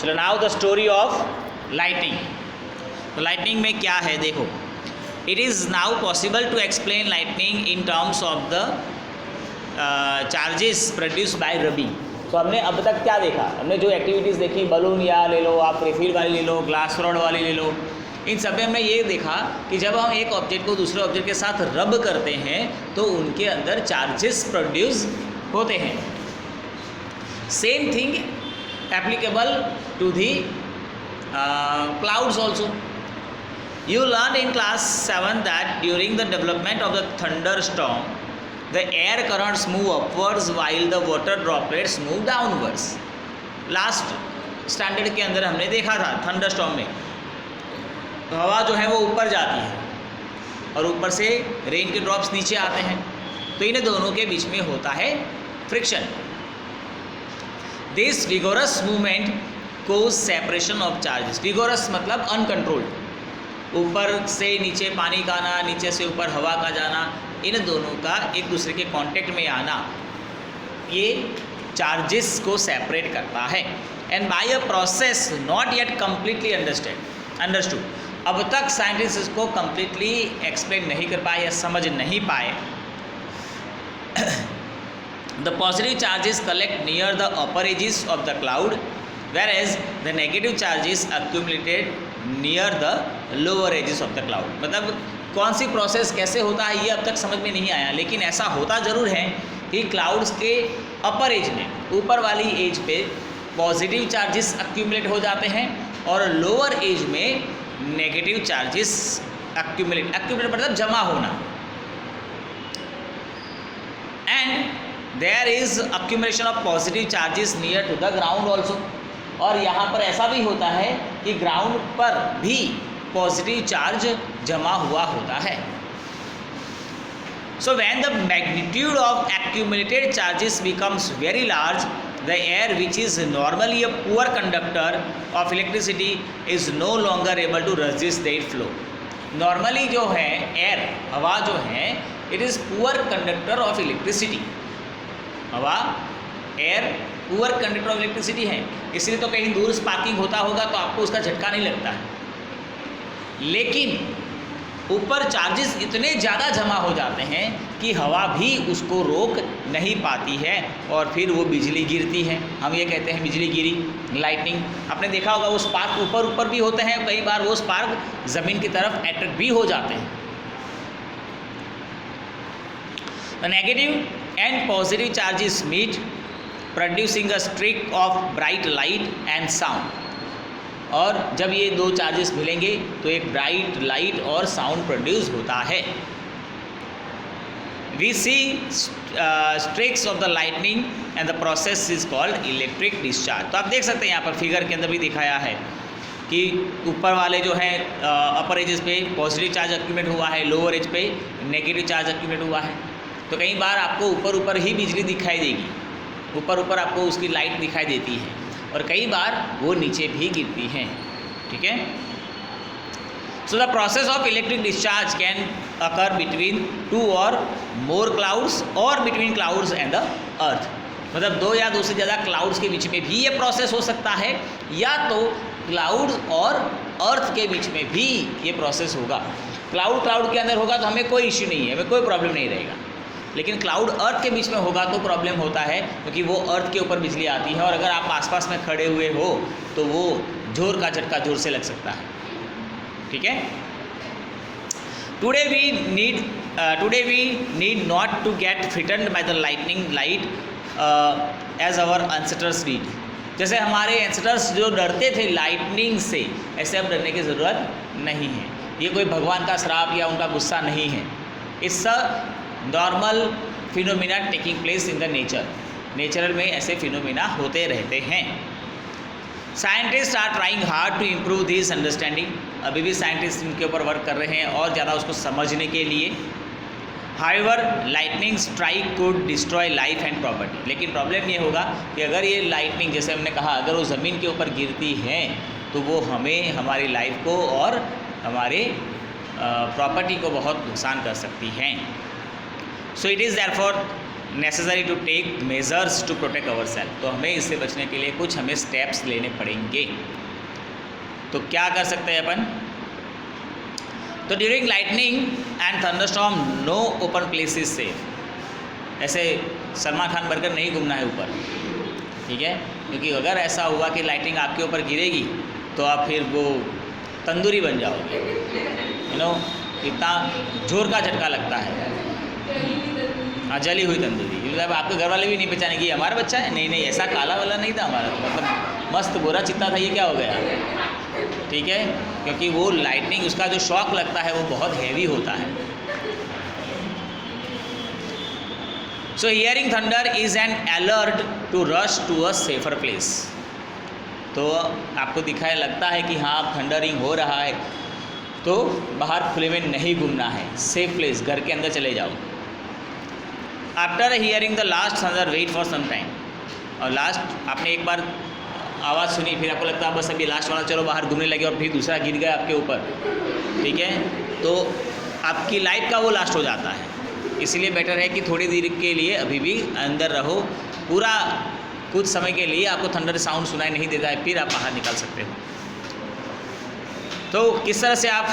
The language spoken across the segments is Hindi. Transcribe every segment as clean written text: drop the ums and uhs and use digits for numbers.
चलो now the story of lightning. तो लाइटनिंग में क्या है देखो, it is now possible to explain lightning in terms of the charges produce by rubbing. तो हमने अब तक क्या देखा, हमने जो एक्टिविटीज़ देखी, बलून या ले लो, आप रिफिल वाली ले लो, ग्लास रॉड वाली ले लो, इन सब में हमने ये देखा कि जब हम एक ऑब्जेक्ट को दूसरे ऑब्जेक्ट के साथ रब करते हैं तो उनके अंदर चार्जेस प्रोड्यूस होते हैं। Same thing applicable to the clouds also. You learned in class 7 that during the development of the thunderstorm, the air currents move upwards while the water droplets move downwards. Last standard के अंदर हमने देखा था थंडरस्टॉर्म में हवा जो है वो ऊपर जाती है और ऊपर से रेन के ड्रॉप्स नीचे आते हैं, तो इन दोनों के बीच में होता है friction. This vigorous movement cause separation of charges. Vigorous मतलब अनकंट्रोल्ड, ऊपर से नीचे पानी का आना, नीचे से ऊपर हवा का जाना, इन दोनों का एक दूसरे के कांटेक्ट में आना, ये चार्जेस को सेपरेट करता है। And by a process not yet completely understood. अब तक साइंटिस्ट इसको कम्प्लीटली एक्सप्लेन नहीं कर पाए या समझ नहीं पाए। The positive charges collect near the upper edges of the cloud, whereas the negative charges accumulated near the lower edges of the cloud। मतलब कौन सी प्रोसेस कैसे होता है ये अब तक समझ में नहीं आया, लेकिन ऐसा होता ज़रूर है कि क्लाउड्स के अपर एज में, ऊपर वाली एज पे पॉजिटिव चार्जेस अक्यूमुलेट हो जाते हैं और लोअर एज में नेगेटिव चार्जेस अक्यूमुलेट मतलब जमा होना। And there is accumulation of positive charges near to the ground also. और यहाँ पर ऐसा भी होता है कि ग्राउंड पर भी पॉजिटिव चार्ज जमा हुआ होता है। So when the magnitude of accumulated charges becomes very large, the air which is normally a poor conductor of electricity is no longer able to resist that flow. Normally जो है एयर, हवा जो है, it is poor conductor of electricity. हवा, air poor conductor of electricity है, इसलिए तो कहीं दूर स्पार्किंग होता होगा तो आपको उसका झटका नहीं लगता है। लेकिन ऊपर चार्जेस इतने ज़्यादा जमा हो जाते हैं कि हवा भी उसको रोक नहीं पाती है और फिर वो बिजली गिरती है। हम ये कहते हैं बिजली गिरी, लाइटनिंग। आपने देखा होगा वो स्पार्क ऊपर भी होते हैं, कई बार वो स्पार्क ज़मीन की तरफ अट्रैक्ट भी हो जाते हैं। The negative and positive charges meet, producing a streak of bright light and sound. और जब ये दो चार्जेस मिलेंगे तो एक ब्राइट लाइट और साउंड प्रोड्यूस होता है। We see streaks of the lightning and the process is called electric discharge. तो आप देख सकते हैं यहाँ पर फिगर के अंदर भी दिखाया है कि ऊपर वाले जो हैं अपर एजेस पे पॉजिटिव चार्ज एक्यूमुलेट हुआ है, लोअर एज पे नेगेटिव चार्ज एक्यूमुलेट हुआ है। तो कई बार आपको ऊपर ही बिजली दिखाई देगी, ऊपर आपको उसकी लाइट दिखाई देती है, और कई बार वो नीचे भी गिरती हैं। ठीक है। So the process of electric discharge can occur between two और मोर क्लाउड्स और between clouds and the earth. मतलब दो या दो से ज़्यादा क्लाउड्स के बीच में भी ये प्रोसेस हो सकता है, या तो क्लाउड्स और अर्थ के बीच में भी ये प्रोसेस होगा। क्लाउड के अंदर होगा तो हमें कोई इश्यू नहीं है, हमें कोई प्रॉब्लम नहीं रहेगा, लेकिन क्लाउड अर्थ के बीच में होगा तो प्रॉब्लम होता है, क्योंकि वो अर्थ के ऊपर बिजली आती है और अगर आप आसपास में खड़े हुए हो तो वो जोर का झटका जोर से लग सकता है। ठीक है। Today we need not to get frightened by the lightning light as our ancestors did. जैसे हमारे एंसेस्टर्स जो डरते थे लाइटनिंग से, ऐसे अब डरने की ज़रूरत नहीं है। ये कोई भगवान का श्राप या उनका गुस्सा नहीं है। It's a normal phenomena taking place in the nature. Nature में ऐसे फिनोमिना होते रहते हैं। Scientist are trying hard to improve this understanding. अभी भी साइंटिस्ट इनके ऊपर वर्क कर रहे हैं और ज़्यादा उसको समझने के लिए। However lightning strike could destroy life and property. लेकिन प्रॉब्लम ये होगा कि अगर ये लाइटनिंग, जैसे हमने कहा, अगर वो ज़मीन के ऊपर गिरती हैं तो वो हमें, हमारी लाइफ को और हमारे प्रॉपर्टी को बहुत नुकसान कर सकती हैं। So it is therefore necessary to take measures to protect our self. तो हमें इससे बचने के लिए कुछ हमें स्टेप्स लेने पड़ेंगे। तो क्या कर सकते हैं अपन? तो during lightning and thunderstorm no open place is safe. ऐसे सलमान खान बनकर नहीं घूमना है ऊपर, ठीक है? क्योंकि अगर ऐसा हुआ कि लाइटिंग आपके ऊपर गिरेगी तो आप फिर वो तंदूरी बन जाओगे, इतना जोर का झटका लगता है। हाँ, जली हुई तंदूरी। मतलब आपके घर वाले भी नहीं पहचाने कि हमारा बच्चा है। नहीं, ऐसा काला वाला नहीं था हमारा, तो मतलब मस्त बुरा चित्ता था, ये क्या हो गया, ठीक है? क्योंकि वो लाइटनिंग, उसका जो शॉक लगता है वो बहुत हैवी होता है। So hearing thunder is an alert to rush to a safer place. तो आपको दिखाई लगता है कि हाँ थंडरिंग हो रहा है, तो बाहर खुले में नहीं घूमना है, सेफ प्लेस, घर के अंदर चले जाओ। After hearing the last thunder wait for some time. और लास्ट आपने एक बार आवाज़ सुनी, फिर आपको लगता है बस अभी लास्ट वाला, चलो बाहर घूमने लगे, और फिर दूसरा गिर गया आपके ऊपर, ठीक है? तो आपकी लाइफ का वो लास्ट हो जाता है। इसलिए बेटर है कि थोड़ी देर के लिए अभी भी अंदर रहो। पूरा कुछ समय के लिए आपको थंडर साउंड सुनाई नहीं देता है, फिर आप बाहर निकल सकते हो। तो किस तरह से आप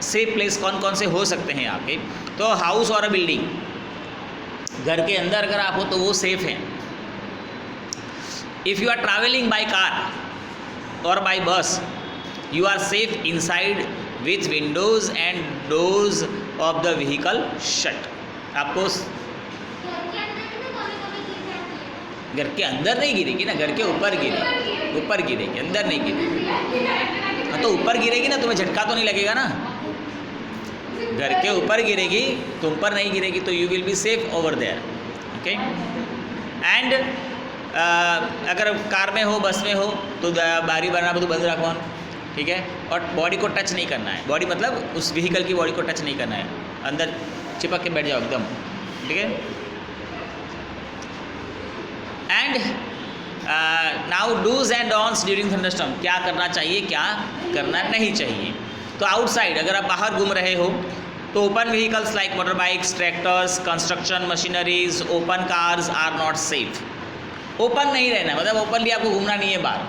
सेफ प्लेस कौन कौन से हो सकते हैं आपके? तो हाउस और बिल्डिंग, घर के अंदर अगर आप हो तो वो सेफ हैं। If you are travelling by car और by bus, you are safe inside with windows and doors of the vehicle shut. आपको घर के अंदर नहीं गिरेगी ना, घर के ऊपर गिरेगी, ऊपर गिरेगी, अंदर नहीं गिरेगी। हाँ, तो ऊपर गिरेगी ना, तुम्हें झटका तो नहीं लगेगा ना। घर के ऊपर गिरेगी, तुम पर नहीं गिरेगी, तो you will be safe over there, okay? And अगर कार में हो, बस में हो, तो बारी बना तो बंद रखो, ठीक है? और बॉडी को टच नहीं करना है। बॉडी मतलब उस व्हीकल की बॉडी को टच नहीं करना है, अंदर चिपक के बैठ जाओ एकदम, ठीक है? And now dos and don'ts during thunderstorm. क्या करना चाहिए, क्या करना नहीं चाहिए? तो आउटसाइड अगर आप बाहर घूम रहे हो तो open vehicles like motor bikes, tractors, construction machineries, open cars are not safe. Open नहीं रहना, मतलब ओपनली आपको घूमना नहीं है बाहर,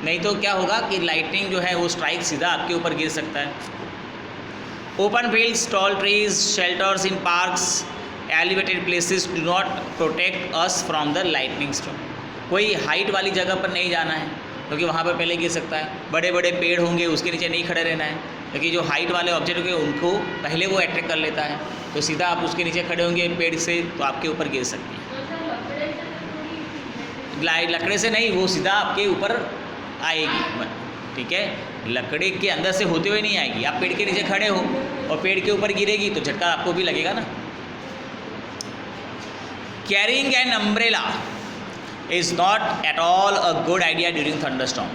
नहीं तो क्या होगा कि लाइटनिंग जो है वो स्ट्राइक सीधा आपके ऊपर गिर सकता है। Open fields, tall trees, shelters in parks, elevated places do not protect us from the lightning stroke. कोई हाइट वाली जगह पर नहीं जाना है, क्योंकि वहाँ पर पहले गिर सकता है। बड़े बड़े पेड़ होंगे, उसके नीचे नहीं खड़े रहना है, क्योंकि जो हाइट वाले ऑब्जेक्ट होंगे उनको पहले वो अट्रैक्ट कर लेता है, तो सीधा आप उसके नीचे खड़े होंगे पेड़ से, तो आपके ऊपर गिर सकती है। लकड़े से नहीं, वो सीधा आपके ऊपर आएगी, ठीक है? लकड़े के अंदर से होते हुए नहीं आएगी। आप पेड़ के नीचे खड़े हो और पेड़ के ऊपर गिरेगी तो झटका आपको भी लगेगा ना। Carrying an umbrella is not at all a good idea during thunderstorm.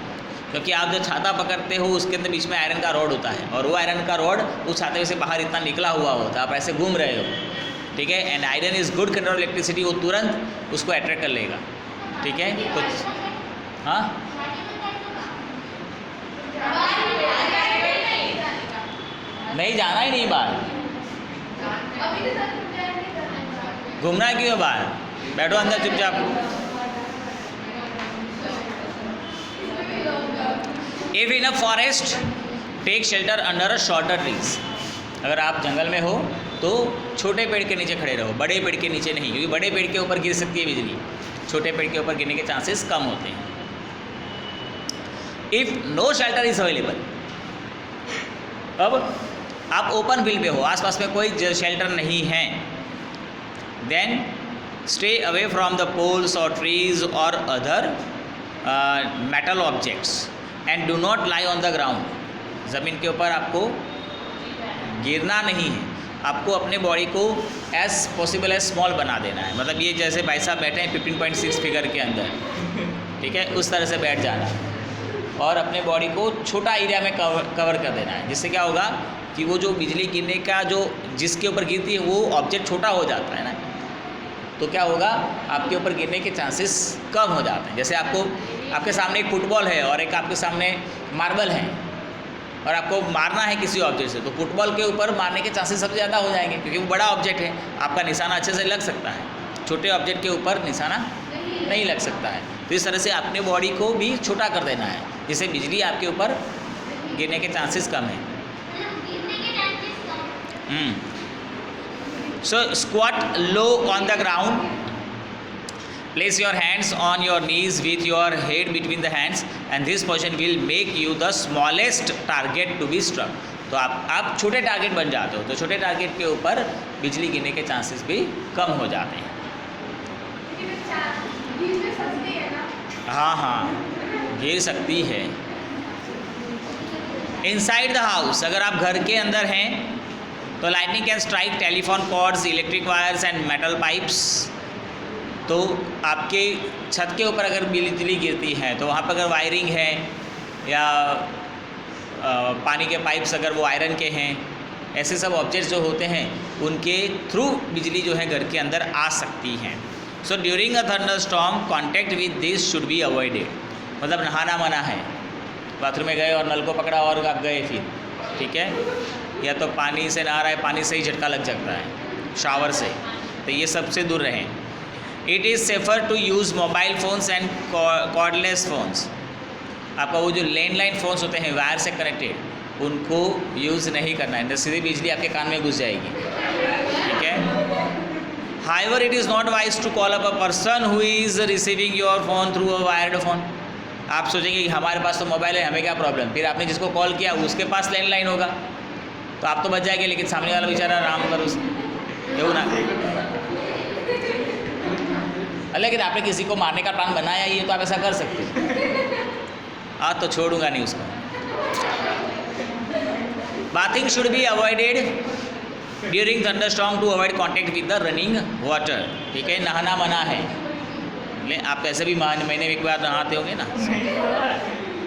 क्योंकि आप जो छाता पकड़ते हो उसके अंदर बीच में आयरन का रॉड होता है, और वो आयरन का रॉड उस छाते से बाहर इतना निकला हुआ होता है, आप ऐसे घूम रहे हो, ठीक है? And iron is good conductor electricity, वो तुरंत उसको अट्रैक्ट कर लेगा, ठीक है? तो हाँ, नहीं जाना ही नहीं बाहर, घूमना क्यों है बाहर? बैठो अंदर चुपचाप। If in a forest take shelter under a shorter trees. अगर आप जंगल में हो तो छोटे पेड़ के नीचे खड़े रहो, बड़े पेड़ के नीचे नहीं, क्योंकि बड़े पेड़ के ऊपर गिर सकती है बिजली, छोटे पेड़ के ऊपर गिरने के चांसेस कम होते हैं। If no shelter is available, अब आप ओपन फील्ड पे हो, आसपास में कोई शेल्टर नहीं है, then stay away from the poles और ट्रीज और other metal objects and do not lie on the ground. ज़मीन के ऊपर आपको गिरना नहीं है, आपको अपने बॉडी को एज पॉसिबल एज स्मॉल बना देना है। मतलब ये जैसे भाई साहब बैठे हैं 15.6 फिगर के अंदर, ठीक है, उस तरह से बैठ जाना और अपने बॉडी को छोटा एरिया में कवर कर देना है। जिससे क्या होगा कि वो जो बिजली गिरने का जो जिसके ऊपर गिरती है वो ऑब्जेक्ट छोटा हो जाता है ना, तो क्या होगा आपके ऊपर गिरने के चांसेस कम हो जाते हैं। जैसे आपके सामने एक फुटबॉल है और एक आपके सामने मार्बल है और आपको मारना है किसी ऑब्जेक्ट से, तो फुटबॉल के ऊपर मारने के चांसेस सबसे ज़्यादा हो जाएंगे, क्योंकि वो बड़ा ऑब्जेक्ट है, आपका निशाना अच्छे से लग सकता है। छोटे ऑब्जेक्ट के ऊपर निशाना नहीं लग सकता है। तो इस तरह से अपने बॉडी को भी छोटा कर देना है, जिससे बिजली आपके ऊपर गिरने के चांसेस कम है। So squat low on the ground. Place your hands on your knees with your head between the hands, and this position will make you the smallest target to be struck. तो आप छोटे टारगेट बन जाते हो, तो छोटे टारगेट के ऊपर बिजली गिरने के चांसेस भी कम हो जाते हैं। हाँ, गिर सकती है। इनसाइड द हाउस, अगर आप घर के अंदर हैं तो lightning can strike telephone cords, electric wires and metal pipes. तो आपके छत के ऊपर अगर बिजली गिरती है तो वहाँ पर अगर वायरिंग है या पानी के पाइप्स अगर वो आयरन के हैं, ऐसे सब ऑब्जेक्ट्स जो होते हैं उनके थ्रू बिजली जो है घर के अंदर आ सकती हैं। So during a thunderstorm contact with this should be avoided. मतलब नहाना मना है, बाथरूम में गए और नल को पकड़ा और आप गए फिर, ठीक है, या तो पानी से नहा रहा है, पानी से ही झटका लग सकता है, शावर से, तो ये सबसे दूर रहें। It is safer to use mobile phones and cordless phones. आपका वो जो लैंडलाइन फ़ोन्स होते हैं वायर से कनेक्टेड, उनको यूज़ नहीं करना है, सीधी बिजली आपके कान में घुस जाएगी, ठीक है। However it is not wise to call up a person who is receiving your phone through a wired phone. आप सोचेंगे कि हमारे पास तो मोबाइल है, हमें क्या प्रॉब्लम, फिर आपने जिसको कॉल किया उसके पास लैंडलाइन होगा तो आप तो बच जाएंगे, लेकिन सामने वाला बेचारा आराम कर उस क्यों ना। लेकिन आपने किसी को मारने का प्लान बनाया ही है तो आप ऐसा कर सकते हो। आज तो छोड़ूंगा नहीं उसको। Bathing should be avoided during thunderstorm to avoid contact with the running water, ठीक है, नहाना मना है। ले आप ऐसे भी महीने में एक बार नहाते होंगे ना।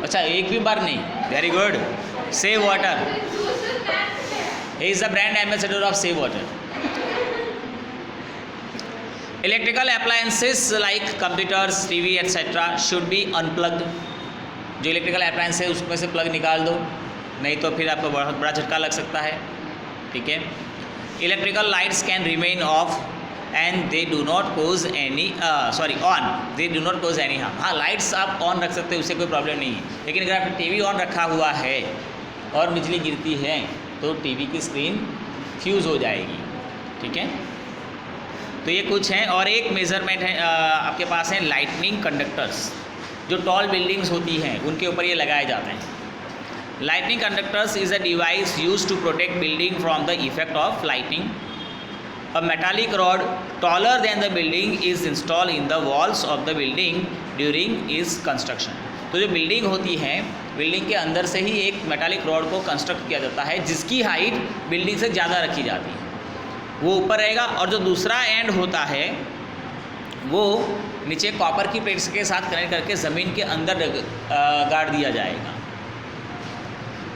अच्छा, एक भी बार नहीं, very good. Save water, he is the brand ambassador of Save Water. Electrical appliances like computers, TV, etc. should be unplugged. जो इलेक्ट्रिकल अप्लायंस है उसमें से प्लग निकाल दो, नहीं तो फिर आपको बहुत बड़ा झटका लग सकता है, ठीक है। Electrical lights can remain off and they do not cause any on, they do not cause any harm. हाँ, लाइट्स आप ऑन रख सकते हो, उससे कोई प्रॉब्लम नहीं है, लेकिन अगर आपने टीवी ऑन रखा हुआ है और बिजली गिरती है तो टीवी की स्क्रीन फ्यूज़ हो जाएगी, ठीक है। तो ये कुछ हैं, और एक मेज़रमेंट है आपके पास है लाइटनिंग कंडक्टर्स। जो टॉल बिल्डिंग्स होती हैं उनके ऊपर ये लगाए जाते हैं। Lightning conductors is a device use to protect building from the effect of lightning. A metallic rod taller than the building is install in the walls of the building during is construction. तो जो बिल्डिंग होती है, बिल्डिंग के अंदर से ही एक मेटालिक रॉड को कंस्ट्रक्ट किया जाता है जिसकी हाइट बिल्डिंग से ज़्यादा रखी जाती है, वो ऊपर रहेगा, और जो दूसरा एंड होता है वो नीचे कॉपर की प्लेट्स के साथ कनेक्ट करके ज़मीन के अंदर गाड़ दिया जाएगा।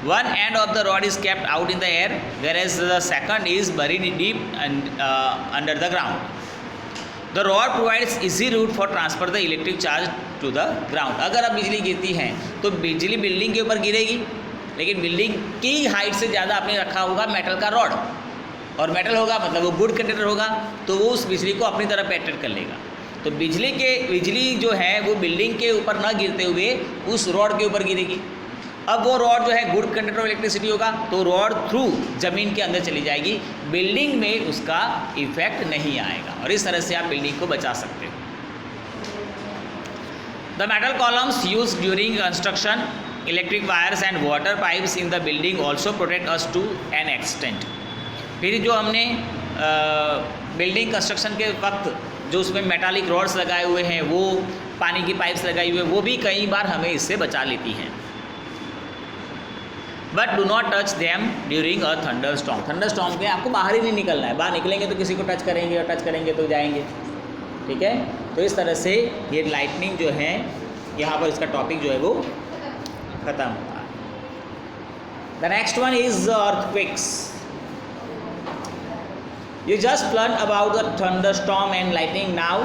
One end of the rod is kept out in the air whereas the second is buried deep under the ground. The rod provides easy route for transfer the electric charge to the ground. अगर अब बिजली गिरती है तो बिजली बिल्डिंग के ऊपर गिरेगी, लेकिन बिल्डिंग की हाइट से ज़्यादा आपने रखा होगा मेटल का रॉड, और मेटल होगा मतलब वो गुड कंडक्टर होगा, तो वो उस बिजली को अपनी तरफ अट्रैक्ट कर लेगा। तो बिजली जो है वो बिल्डिंग के ऊपर ना गिरते हुए उस रॉड के ऊपर गिरेगी। अब वो रॉड जो है गुड कंडक्टर ऑफ इलेक्ट्रिसिटी होगा, तो रॉड थ्रू ज़मीन के अंदर चली जाएगी, बिल्डिंग में उसका इफेक्ट नहीं आएगा, और इस तरह से आप बिल्डिंग को बचा सकते हो। The metal columns use during construction, electric wires and water pipes in the building also protect us to an extent. फिर जो हमने बिल्डिंग कंस्ट्रक्शन के वक्त जो उसमें मेटालिक रॉड्स लगाए हुए हैं, वो पानी की पाइप्स लगाई हुई है, वो भी कई बार हमें इससे बचा लेती हैं। But do not touch them during a thunder storm. Thunder storm के आपको बाहर ही नहीं निकलना है, बाहर निकलेंगे तो किसी को टच करेंगे, और टच करेंगे तो जाएंगे, ठीक है। तो इस तरह से ये लाइटनिंग जो है, यहाँ पर इसका टॉपिक जो है वो ख़त्म हुआ। The next one is earthquakes. You just learned about the thunderstorm and lightning now.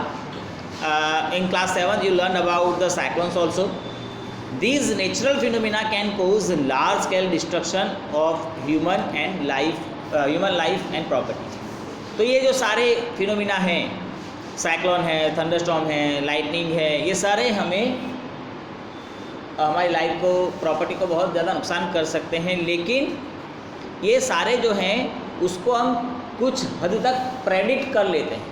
In class 7 you learned about the cyclones also. These natural phenomena can cause large scale destruction of human life and property. तो ये जो सारे फिनोमिना हैं, साइक्लोन है, थंडरस्टॉर्म है, लाइटनिंग है, ये सारे हमें हमारी लाइफ को, प्रॉपर्टी को बहुत ज़्यादा नुकसान कर सकते हैं। लेकिन ये सारे जो हैं उसको हम कुछ हद तक प्रेडिक्ट कर लेते हैं।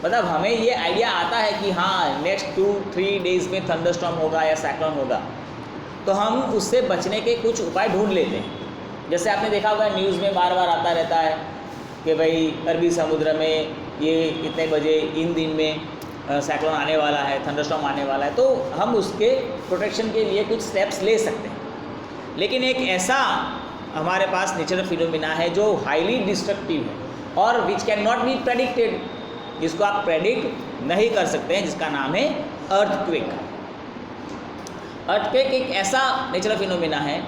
मतलब हमें ये आइडिया आता है कि हाँ नेक्स्ट 2-3 डेज़ में थंडरस्टॉर्म होगा या साइक्लोन होगा, तो हम उससे बचने के कुछ उपाय ढूंढ लेते हैं। जैसे आपने देखा होगा न्यूज़ में बार बार आता रहता है कि भाई अरबी समुद्र में ये इतने बजे इन दिन में साइक्लोन आने वाला है, थंडरस्टॉर्म आने वाला है, तो हम उसके प्रोटेक्शन के लिए कुछ स्टेप्स ले सकते हैं। लेकिन एक ऐसा हमारे पास नेचुरल फिनोमिना है जो हाईली डिस्ट्रक्टिव है और which can not be predicted, जिसको आप प्रेडिक्ट नहीं कर सकते हैं, जिसका नाम है अर्थक्वेक। अर्थक्वेक एक ऐसा नेचुरल फिनोमिना है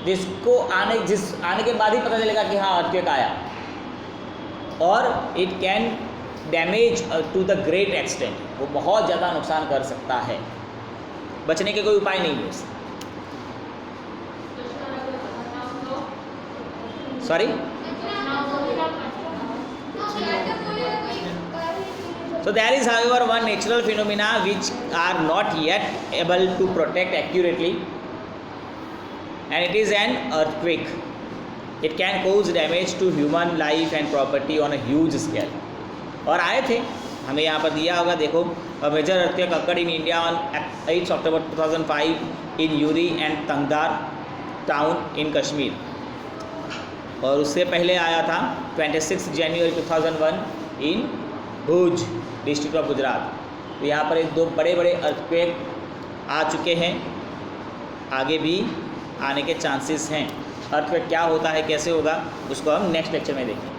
जिसको आने के बाद ही पता चलेगा कि हाँ अर्थक्वेक आया, और it can damage to the great extent, वो बहुत ज़्यादा नुकसान कर सकता है। बचने के कोई उपाय नहीं है उससे। Sorry, so there is however one natural phenomena which are not yet able to protect accurately, and it is an earthquake. It can cause damage to human life and property on a huge scale. और आए थे, हमें यहाँ पर दिया होगा, देखो, a major earthquake occurred in India on 8 October 2005 in Uri and Tangdar town in Kashmir. और उससे पहले आया था 26 जनवरी 2001 इन भुज डिस्ट्रिक्ट ऑफ गुजरात। तो यहाँ पर 2 बड़े बड़े अर्थक्वेक आ चुके हैं, आगे भी आने के चांसेस हैं। अर्थक्वेक क्या होता है, कैसे होगा, उसको हम नेक्स्ट लेक्चर में देखेंगे।